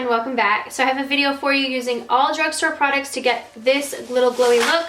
everyone, welcome back. So I have a video for you using all drugstore products to get this little glowy look,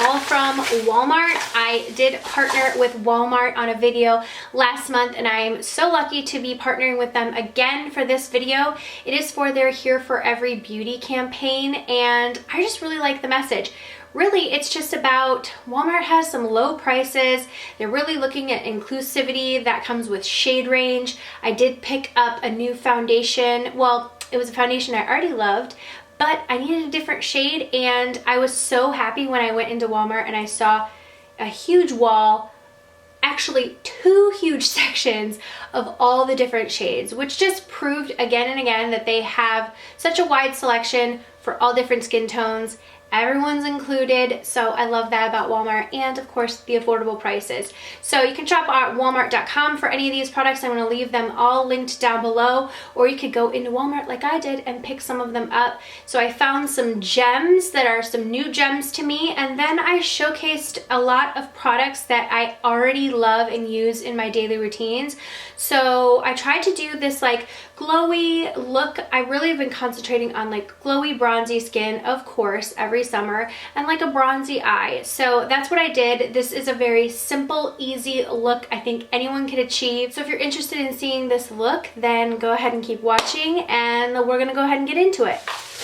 all from Walmart. I did partner with Walmart on a video last month and I'm so lucky to be partnering with them again for this video. It is for their Here for Every Beauty campaign and I just really like the message. Really, it's just about Walmart has some low prices. They're really looking at inclusivity that comes with shade range. I did pick up a new foundation. Well, it was a foundation I already loved, but I needed a different shade and I was so happy when I went into Walmart and I saw a huge wall, actually 2 huge sections of all the different shades, which just proved again and again that they have such a wide selection for all different skin tones. Everyone's included, so I love that about Walmart, and of course the affordable prices. So you can shop at walmart.com for any of these products. I'm going to leave them all linked down below, or you could go into Walmart like I did and pick some of them up. So I found some gems that are some new gems to me, and then I showcased a lot of products that I already love and use in my daily routines. So I tried to do this like glowy look. I really have been concentrating on like glowy bronzy skin, of course, every summer, and like a bronzy eye. So that's what I did. This is a very simple, easy look I think anyone can achieve. So if you're interested in seeing this look, then go ahead and keep watching and we're gonna go ahead and get into it.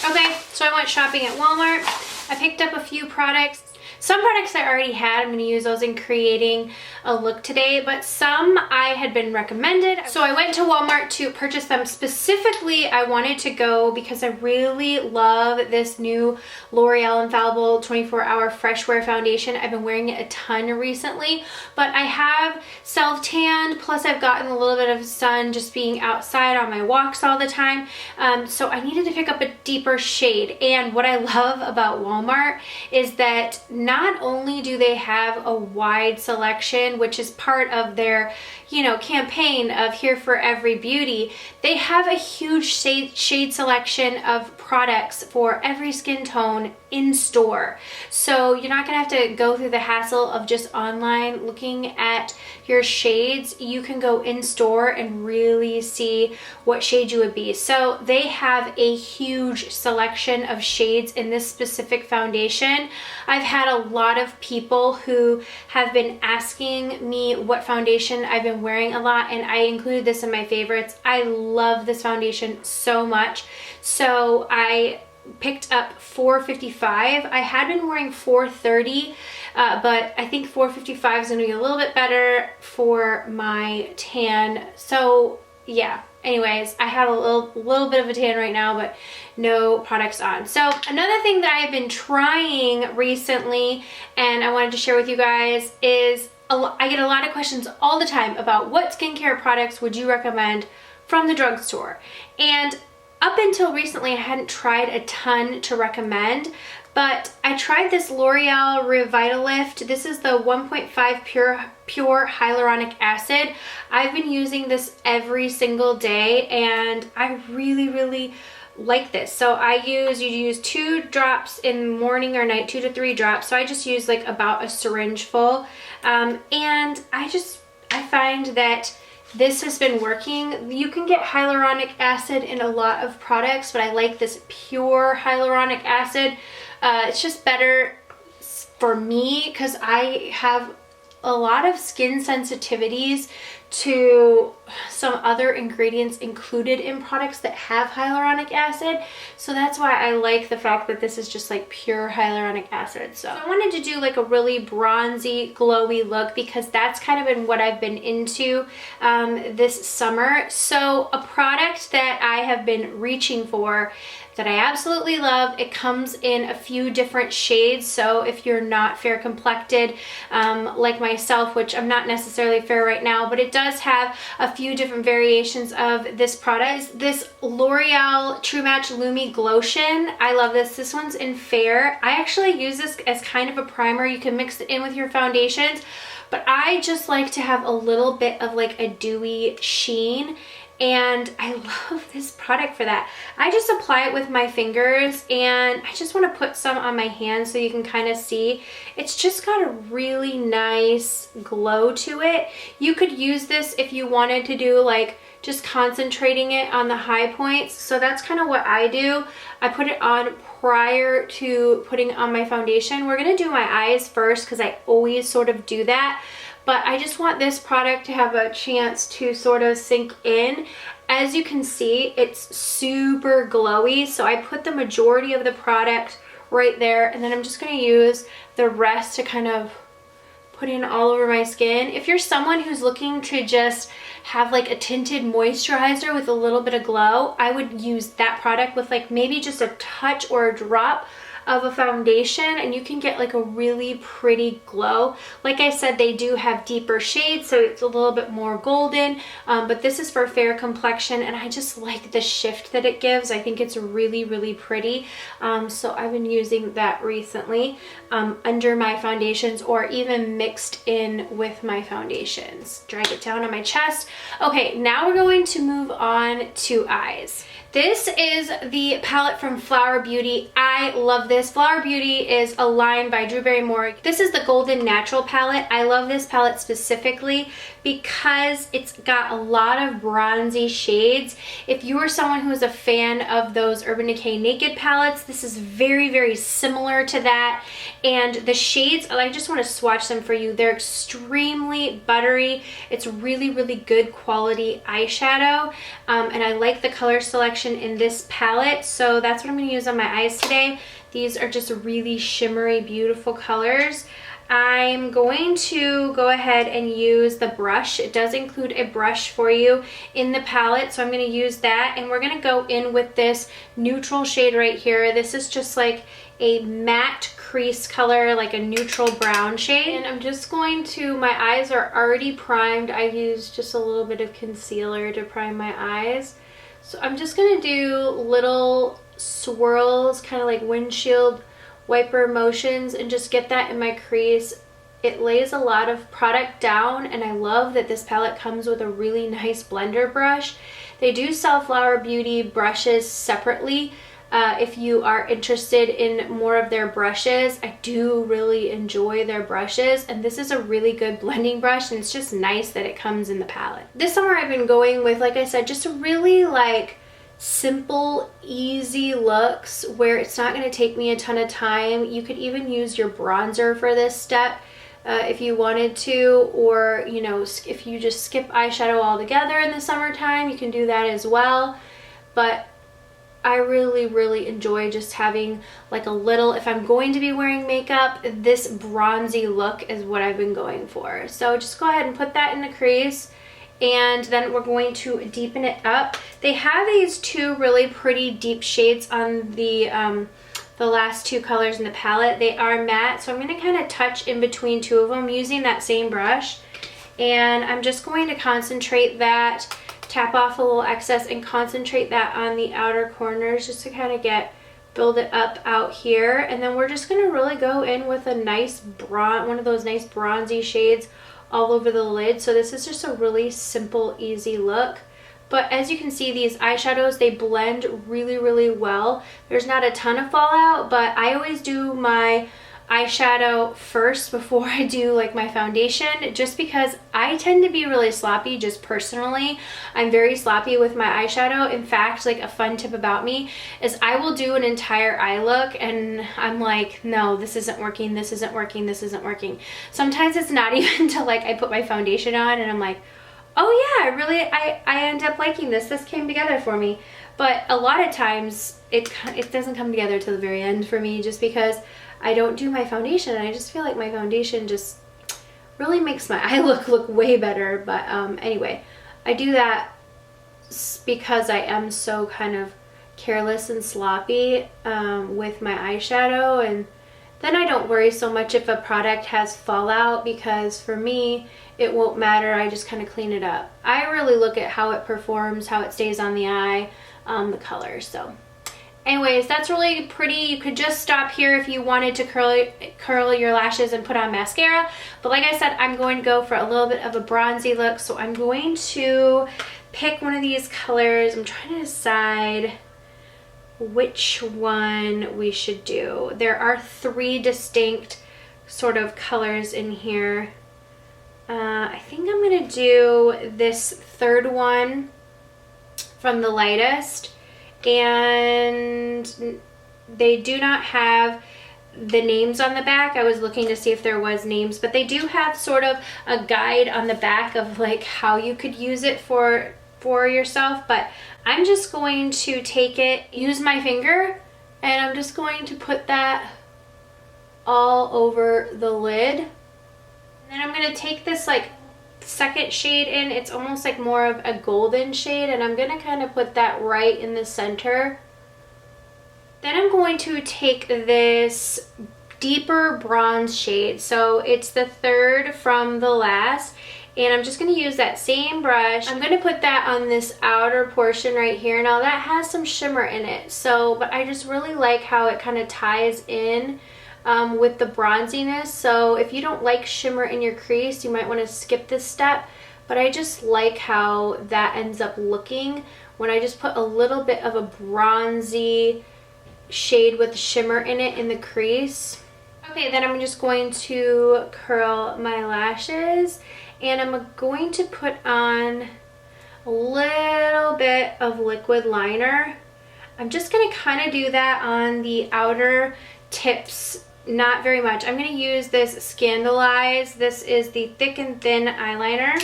Okay, so I went shopping at Walmart. I picked up a few products. Some products I already had, I'm going to use those in creating a look today, but some I had been recommended. So I went to Walmart to purchase them. Specifically, I wanted to go because I really love this new L'Oreal Infallible 24-Hour Fresh Wear Foundation. I've been wearing it a ton recently, but I have self-tanned, plus I've gotten a little bit of sun just being outside on my walks all the time. So I needed to pick up a deeper shade. And what I love about Walmart is that not only do they have a wide selection, which is part of their, you know, campaign of Here for Every Beauty, they have a huge shade selection of products for every skin tone in store. So you're not gonna have to go through the hassle of just online looking at your shades. You can go in store and really see what shade you would be. So they have a huge selection of shades in this specific foundation. I've had a lot of people who have been asking me what foundation I've been wearing a lot, and I included this in my favorites. I love this foundation so much. So I picked up 455. I had been wearing 430, but I think 455 is going to be a little bit better for my tan. So yeah, anyways, I have a little bit of a tan right now, but no products on. So another thing that I've been trying recently and I wanted to share with you guys is I get a lot of questions all the time about what skincare products would you recommend from the drugstore. And up until recently, I hadn't tried a ton to recommend, but I tried this L'Oreal Revitalift. This is the 1.5 pure hyaluronic acid. I've been using this every single day and I really like this. So you use 2 drops in the morning or night, 2 to 3 drops. So I just use like about a syringe full. And I find that this has been working. You can get hyaluronic acid in a lot of products, but I like this pure hyaluronic acid. It's just better for me because I have a lot of skin sensitivities to some other ingredients included in products that have hyaluronic acid. So that's why I like the fact that this is just like pure hyaluronic acid. So I wanted to do like a really bronzy, glowy look because that's kind of been what I've been into this summer. So a product that I have been reaching for that I absolutely love. It comes in a few different shades, so if you're not fair complected like myself, which I'm not necessarily fair right now, but it does have a few different variations of this product. This L'Oreal True Match LUMI Glotion. I love this. This one's in fair. I actually use this as kind of a primer. You can mix it in with your foundations, but I just like to have a little bit of like a dewy sheen. And I love this product for that. I just apply it with my fingers and I just want to put some on my hands so you can kind of see. It's just got a really nice glow to it. You could use this if you wanted to do like just concentrating it on the high points. So that's kind of what I do. I put it on prior to putting on my foundation. We're gonna do my eyes first because I always sort of do that. But I just want this product to have a chance to sort of sink in. As you can see, it's super glowy. So I put the majority of the product right there, and then I'm just gonna use the rest to kind of put in all over my skin. If you're someone who's looking to just have like a tinted moisturizer with a little bit of glow, I would use that product with like maybe just a touch or a drop of a foundation, and you can get like a really pretty glow. Like I said, they do have deeper shades, so it's a little bit more golden, but this is for fair complexion, and I just like the shift that it gives. I think it's really, really pretty. So I've been using that recently under my foundations, or even mixed in with my foundations. Drag it down on my chest. Okay, now we're going to move on to eyes. This is the palette from Flower Beauty. I love this. Flower Beauty is a line by Drew Barrymore. This is the Golden Natural palette. I love this palette specifically because it's got a lot of bronzy shades. If you are someone who is a fan of those Urban Decay Naked palettes, this is very, very similar to that. And the shades, I just want to swatch them for you. They're extremely buttery. It's really, really good quality eyeshadow. And I like the color selection in this palette, so that's what I'm going to use on my eyes today. These are just really shimmery, beautiful colors. I'm going to go ahead and use the brush. It does include a brush for you in the palette, so I'm going to use that, and we're going to go in with this neutral shade right here. This is just like a matte crease color, like a neutral brown shade. And I'm just going to, my eyes are already primed. I used just a little bit of concealer to prime my eyes. So I'm just going to do little swirls, kind of like windshield wiper motions, and just get that in my crease. It lays a lot of product down, and I love that this palette comes with a really nice blender brush. They do sell Flower Beauty brushes separately. If you are interested in more of their brushes, I do really enjoy their brushes, and this is a really good blending brush, and it's just nice that it comes in the palette. This summer I've been going with, like I said, just a really like simple, easy looks where it's not going to take me a ton of time. You could even use your bronzer for this step if you wanted to, or you know, if you just skip eyeshadow altogether in the summertime, you can do that as well. But I really, really enjoy just having like a little, if I'm going to be wearing makeup, this bronzy look is what I've been going for. So just go ahead and put that in the crease, and then we're going to deepen it up. They have these two really pretty deep shades on the last two colors in the palette. They are matte, so I'm going to kind of touch in between two of them using that same brush, and I'm just going to concentrate that, tap off a little excess and concentrate that on the outer corners just to kind of build it up out here. And then we're just going to really go in with a nice one of those nice bronzy shades all over the lid. So this is just a really simple, easy look. But as you can see, these eyeshadows, they blend really, really well. There's not a ton of fallout, but I always do my eyeshadow first before I do like my foundation, just because I tend to be really sloppy. Just personally, I'm very sloppy with my eyeshadow. In fact, like a fun tip about me is I will do an entire eye look and I'm like, no, this isn't working, this isn't working, this isn't working. Sometimes it's not even till like I put my foundation on and I'm like, oh yeah, I end up liking this. This came together for me. But a lot of times it doesn't come together till the very end for me, just because I don't do my foundation, and I just feel like my foundation just really makes my eye look way better. But anyway, I do that because I am so kind of careless and sloppy with my eyeshadow, and then I don't worry so much if a product has fallout, because for me it won't matter. I just kind of clean it up. I really look at how it performs, how it stays on the eye, the colors. So anyways, that's really pretty. You could just stop here if you wanted to curl your lashes and put on mascara. But like I said, I'm going to go for a little bit of a bronzy look. So I'm going to pick one of these colors. I'm trying to decide which one we should do. There are three distinct sort of colors in here. I think I'm going to do this third one. from the lightest, and they do not have the names on the back. I was looking to see if there was names, but they do have sort of a guide on the back of like how you could use it for yourself. But I'm just going to take it, use my finger, and I'm just going to put that all over the lid. And then I'm going to take this like second shade in. It's almost like more of a golden shade, and I'm going to kind of put that right in the center. Then I'm going to take this deeper bronze shade. So it's the third from the last, and I'm just going to use that same brush. I'm going to put that on this outer portion right here. Now that has some shimmer in it, but I just really like how it kind of ties in with the bronziness. So if you don't like shimmer in your crease, you might want to skip this step, but I just like how that ends up looking when I just put a little bit of a bronzy shade with shimmer in it in the crease. Okay, then I'm just going to curl my lashes, and I'm going to put on a little bit of liquid liner. I'm just going to kind of do that on the outer tips, not very much. I'm going to use this Scandalize. This is the Thick and Thin eyeliner,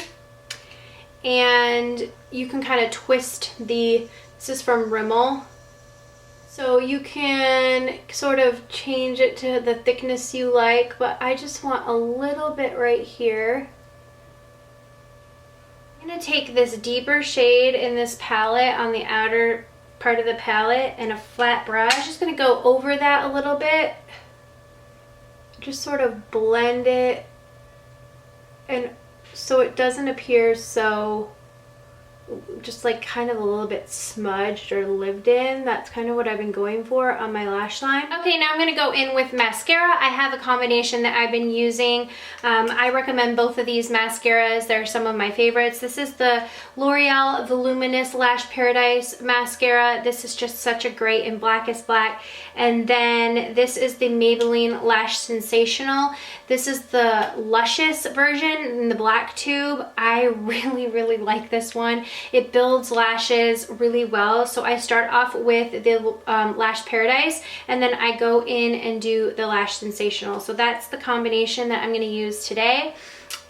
and you can kind of twist this is from Rimmel. So you can sort of change it to the thickness you like, but I just want a little bit right here. I'm going to take this deeper shade in this palette on the outer part of the palette and a flat brush. Just going to go over that a little bit. Just sort of blend it, and so it doesn't appear so just like kind of a little bit smudged or lived in. That's kind of what I've been going for on my lash line. Okay, now I'm going to go in with mascara. I have a combination that I've been using. I recommend both of these mascaras. They're some of my favorites. This is the L'Oreal Voluminous Lash Paradise mascara. This is just such a great in Blackest Black. And then this is the Maybelline Lash Sensational. This is the Luscious version in the black tube. I really like this one. It builds lashes really well. So I start off with the Lash Paradise, and then I go in and do the Lash Sensational. So that's the combination that I'm going to use today.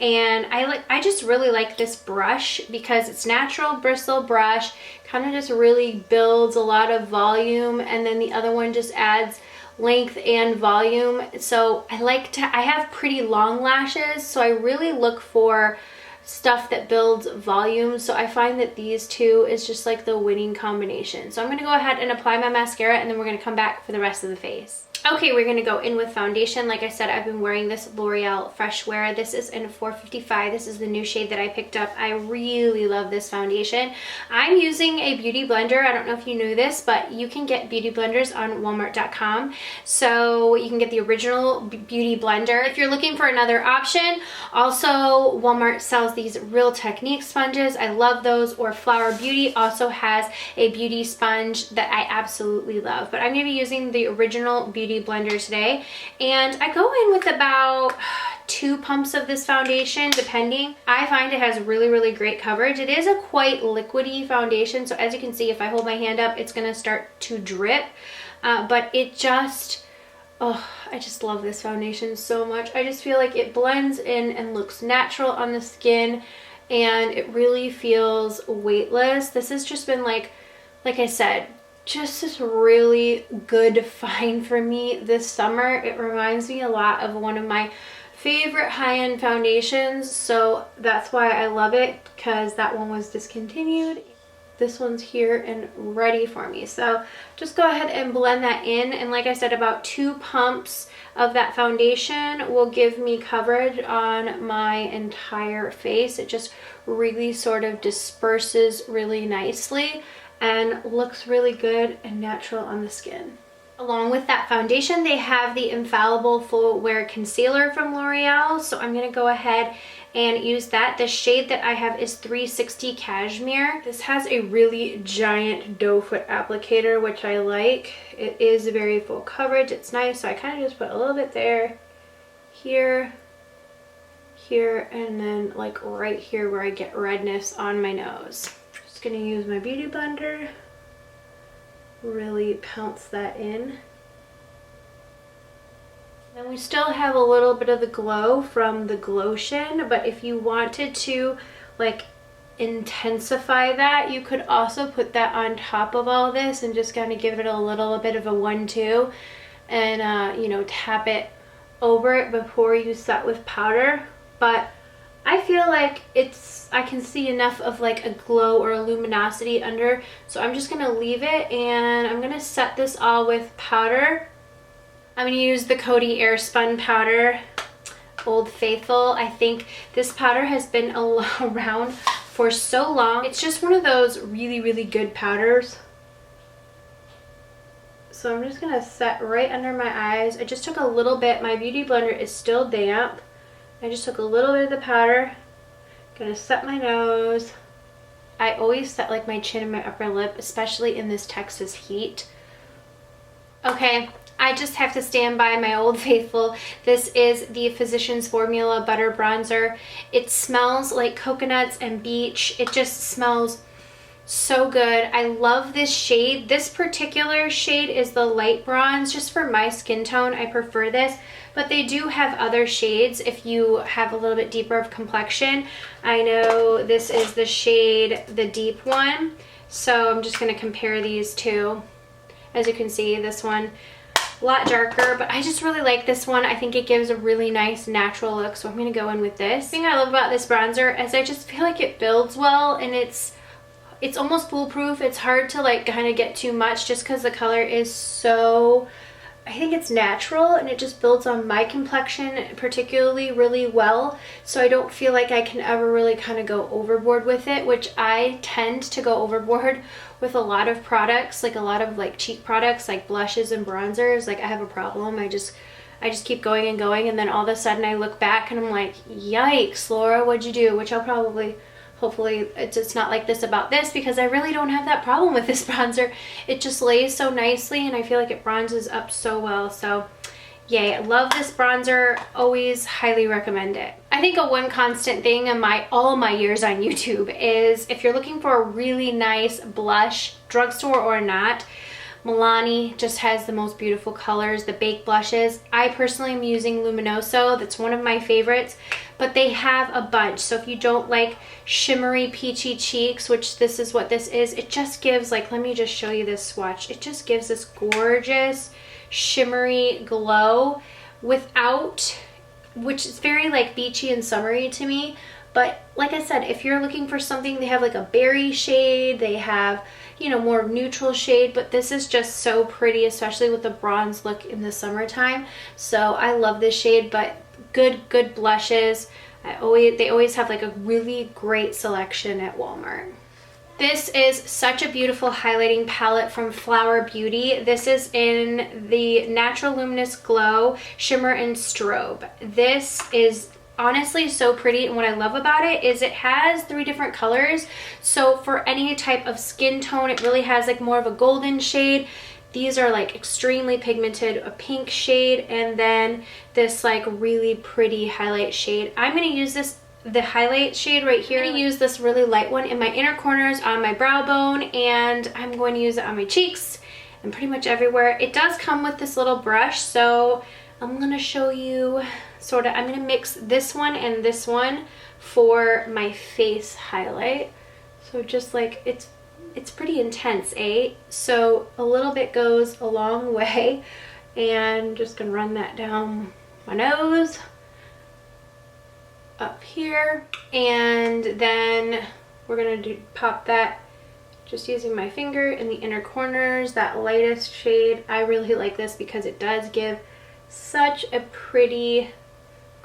And I just really like this brush because it's natural bristle brush, kind of just really builds a lot of volume, and then the other one just adds length and volume. So I have pretty long lashes, so I really look for stuff that builds volume. So I find that these two is just like the winning combination. So I'm going to go ahead and apply my mascara, and then we're going to come back for the rest of the face. Okay, we're going to go in with foundation. Like I said, I've been wearing this L'Oreal Fresh Wear. This is in 455. This is the new shade that I picked up. I really love this foundation. I'm using a beauty blender. I don't know if you knew this, but you can get beauty blenders on Walmart.com. So you can get the original beauty blender. If you're looking for another option, also Walmart sells these Real Technique sponges. I love those. Or Flower Beauty also has a beauty sponge that I absolutely love. But I'm going to be using the original beauty blender today, and I go in with about 2 pumps of this foundation depending. I find it has really great coverage. It is a quite liquidy foundation, so as you can see, if I hold my hand up, it's gonna start to drip, but it just, oh, I just love this foundation so much. I just feel like it blends in and looks natural on the skin, and it really feels weightless. This has just been like I said, just this really good find for me this summer. It reminds me a lot of one of my favorite high-end foundations, so that's why I love it, because that one was discontinued. This one's here and ready for me. So just go ahead and blend that in, and like I said, about 2 pumps of that foundation will give me coverage on my entire face. It just really sort of disperses really nicely and looks really good and natural on the skin. Along with that foundation, they have the Infallible Full Wear Concealer from L'Oreal, so I'm going to go ahead and use that. The shade that I have is 360 Cashmere. This has a really giant doe foot applicator, which I like. It is very full coverage. It's nice, so I kind of just put a little bit there, here, and then like right here where I get redness on my nose. just gonna use my beauty blender, really pounce that in. And we still have a little bit of the glow from the Glotion, but if you wanted to like intensify that, you could also put that on top of all this and just kind of give it a little bit of a 1-2 and you know, tap it over it before you set with powder. But I feel like I can see enough of like a glow or a luminosity under, so I'm just gonna leave it and I'm gonna set this all with powder. I'm going to use the Coty Air Spun powder, Old Faithful. I think this powder has been around for so long. It's just one of those really, really good powders. So I'm just going to set right under my eyes. I just took a little bit. My beauty blender is still damp. I just took a little bit of the powder. Going to set my nose. I always set like my chin and my upper lip, especially in this Texas heat. Okay. I just have to stand by my Old Faithful. This is the Physicians Formula Butter Bronzer. It smells like coconuts and beach. It just smells so good. I love this shade. This particular shade is the light bronze. Just for my skin tone, I prefer this. But they do have other shades if you have a little bit deeper of complexion. I know this is the shade, the deep one. So I'm just going to compare these two. As you can see, this one a lot darker, but I just really like this one. I think it gives a really nice natural look, so I'm going to go in with this. The thing I love about this bronzer is I just feel like it builds well, and it's almost foolproof. It's hard to like kind of get too much just because the color is so, I think it's natural, and it just builds on my complexion particularly really well, so I don't feel like I can ever really kind of go overboard with it, which I tend to go overboard with a lot of products, like a lot of like cheek products like blushes and bronzers. Like I have a problem. I just keep going and going, and then all of a sudden I look back and I'm like, yikes, Laura, what'd you do? Which I'll probably, hopefully it's not like this about this, because I really don't have that problem with this bronzer. It just lays so nicely and I feel like it bronzes up so well. So yay, I love this bronzer. Always highly recommend it. I think a one constant thing in all my years on YouTube is if you're looking for a really nice blush, drugstore or not, Milani just has the most beautiful colors, the baked blushes. I personally am using Luminoso. That's one of my favorites, but they have a bunch. So if you don't like shimmery peachy cheeks, which this is what this is, it just gives like, let me just show you this swatch. It just gives this gorgeous shimmery glow without, which is very like beachy and summery to me. But like I said, if you're looking for something, they have like a berry shade, they have, you know, more neutral shade, but this is just so pretty, especially with the bronze look in the summertime. So I love this shade, but good blushes. They always have like a really great selection at Walmart. This is such a beautiful highlighting palette from Flower Beauty. This is in the Natural Luminous Glow, Shimmer, and Strobe. This is honestly so pretty, and what I love about it is it has 3 different colors. So for any type of skin tone, it really has like more of a golden shade. These are like extremely pigmented, a pink shade, and then this like really pretty highlight shade. I'm going to use the highlight shade right here. I'm going to use this really light one in my inner corners on my brow bone, and I'm going to use it on my cheeks and pretty much everywhere. It does come with this little brush, so I'm going to show you sort of, I'm going to mix this one and this one for my face highlight. So just like, it's pretty intense, eh? So a little bit goes a long way, and just going to run that down my nose, up here, and then we're going to pop that just using my finger in the inner corners, that lightest shade. I really like this because it does give such a pretty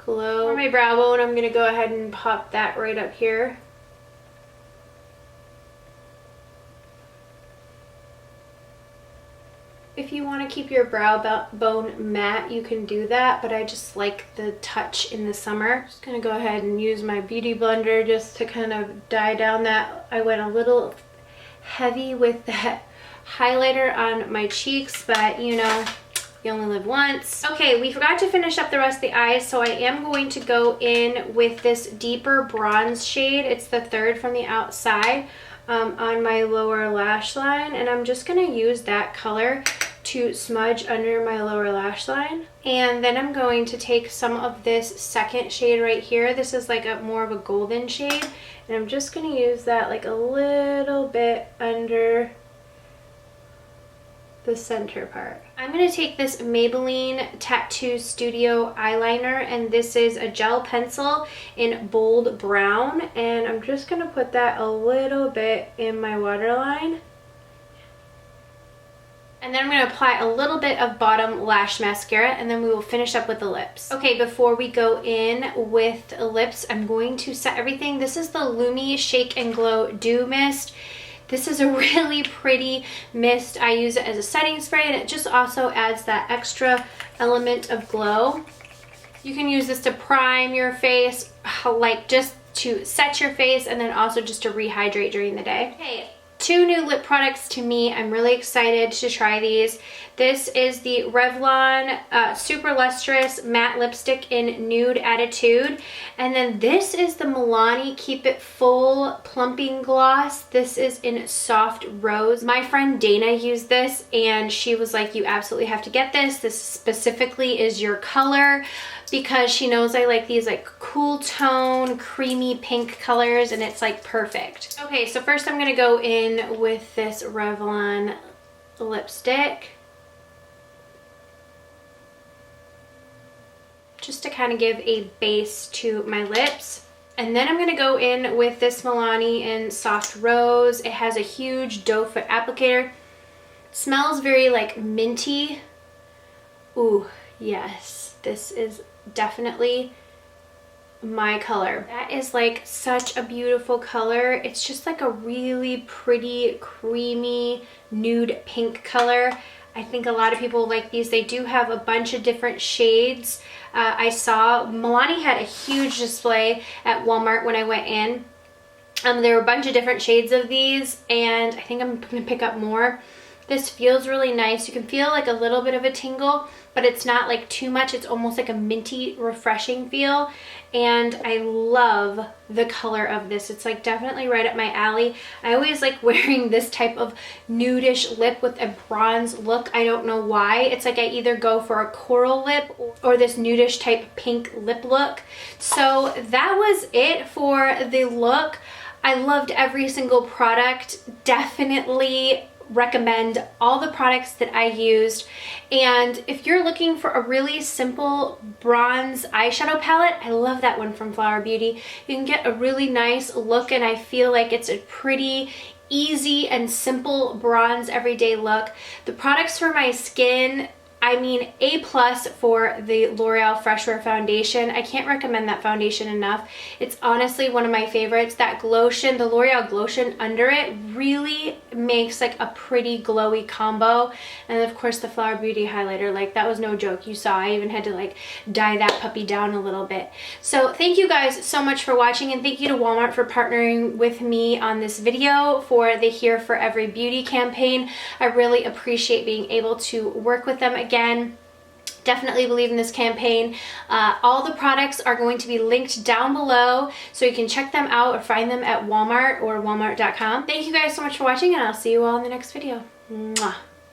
glow. For my brow bone, I'm going to go ahead and pop that right up here. If you want to keep your brow bone matte, you can do that, but I just like the touch in the summer. Just going to go ahead and use my beauty blender just to kind of dye down that. I went a little heavy with that highlighter on my cheeks, but you know, you only live once. Okay, we forgot to finish up the rest of the eyes, so I am going to go in with this deeper bronze shade. It's the third from the outside. on my lower lash line, and I'm just gonna use that color to smudge under my lower lash line. And then I'm going to take some of this second shade right here. This is like a more of a golden shade, and I'm just gonna use that like a little bit under the center part. I'm going to take this Maybelline Tattoo Studio eyeliner, and this is a gel pencil in bold brown, and I'm just going to put that a little bit in my waterline. And then I'm going to apply a little bit of bottom lash mascara, and then we will finish up with the lips. Okay, before we go in with lips, I'm going to set everything. This is the LUMI Shake and Glow Dew Mist. This is a really pretty mist. I use it as a setting spray, and it just also adds that extra element of glow. You can use this to prime your face, like just to set your face, and then also just to rehydrate during the day. Okay, 2 new lip products to me. I'm really excited to try these. This is the Revlon Super Lustrous Matte Lipstick in Nude Attitude. And then this is the Milani Keep It Full Plumping Gloss. This is in Soft Rose. My friend Dana used this, and she was like, you absolutely have to get this. This specifically is your color, because she knows I like these like cool tone, creamy pink colors, and it's like perfect. Okay, so first I'm gonna go in with this Revlon lipstick, just to kind of give a base to my lips. And then I'm gonna go in with this Milani in Soft Rose. It has a huge doe foot applicator. Smells very like minty. Ooh, yes, this is definitely my color. That is like such a beautiful color. It's just like a really pretty, creamy, nude pink color. I think a lot of people like these. They do have a bunch of different shades. I saw Milani had a huge display at Walmart when I went in. There were a bunch of different shades of these, and I think I'm gonna pick up more. This feels really nice. You can feel like a little bit of a tingle, but it's not like too much. It's almost like a minty, refreshing feel. And I love the color of this. It's like definitely right up my alley. I always like wearing this type of nudish lip with a bronze look. I don't know why. It's like I either go for a coral lip or this nudish type pink lip look. So that was it for the look. I loved every single product. Definitely recommend all the products that I used. And if you're looking for a really simple bronze eyeshadow palette, I love that one from Flower Beauty. You can get a really nice look, and I feel like it's a pretty easy and simple bronze everyday look. The products for my skin, I mean, A+ for the L'Oreal Fresh Wear Foundation. I can't recommend that foundation enough. It's honestly one of my favorites. That Glotion, the L'Oreal Glotion under it, really makes like a pretty glowy combo. And of course the Flower Beauty highlighter, like that was no joke. You saw I even had to like dye that puppy down a little bit. So thank you guys so much for watching, and thank you to Walmart for partnering with me on this video for the Here for Every Beauty campaign. I really appreciate being able to work with them again. Definitely believe in this campaign. All the products are going to be linked down below, so you can check them out or find them at Walmart or walmart.com. Thank you guys so much for watching, and I'll see you all in the next video. Mwah.